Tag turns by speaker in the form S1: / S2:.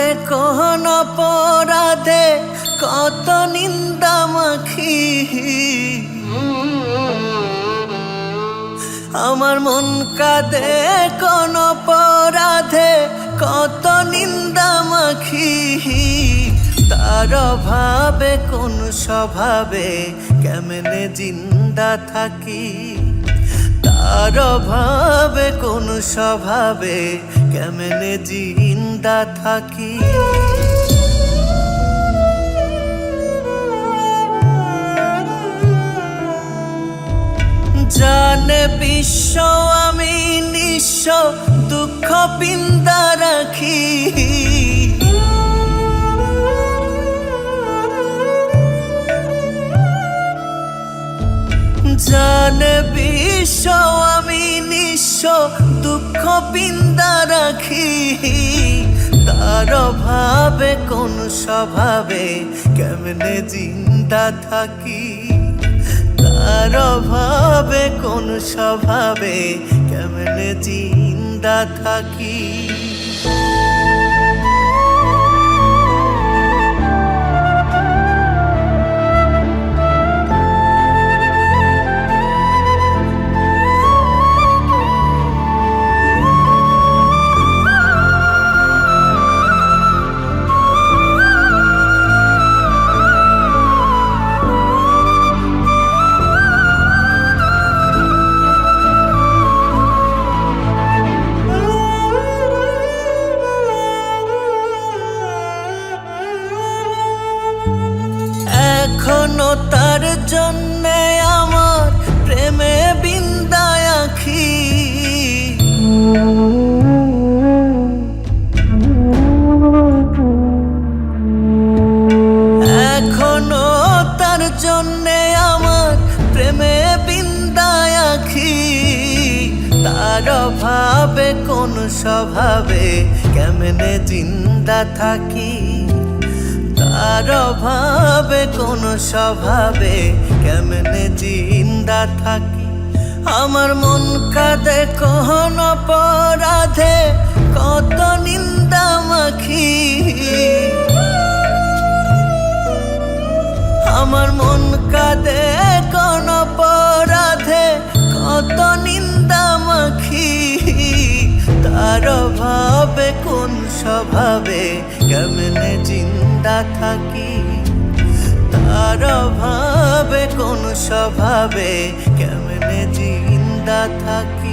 S1: দে কোন অপরাধে কত নিন্দা মাখি, আমার মন কাঁদে কোন অপরাধে কত নিন্দা মাখি। তার অভাবে কোন স্বভাবে কেমনে জিন্দা থাকি, তার অভাবে কোন স্বভাবে কেমনে জিন্দা থাকি। জানে বিশ্ব আমি নিঃস্ব দুঃখ পিন্দা রাখি, জানে বিশ্ব আমি নিঃস্ব দুঃখ পিন্দা রাখি। তার অভাবে কোন স্বভাবে কেমনে জিন্দা থাকি, তার অভাবে কোন স্বভাবে কেমনে জিন্দা থাকি। এখনো তার জন্যে আমার প্রেমে বিন্দায় আঁখি, এখনো তার জন্যে আমার প্রেমে বিন্দায় আঁখি। তার অভাবে কোন স্বভাবে কেমনে জিন্দা থাকি, তার অভাবে কোন স্বভাবে কেমনে জিন্দা থাকি। আমার মন কাঁদে কোন অপরাধে কত নিন্দা মাখি, আমার মন কাঁদে কোন অপরাধে কত নিন্দা মাখি। তার অভাবে কোন স্বভাবে কেমনে জিন্দা থাকি, তার অভাবে কোন স্বভাবে কেমনে জিন্দা থাকি।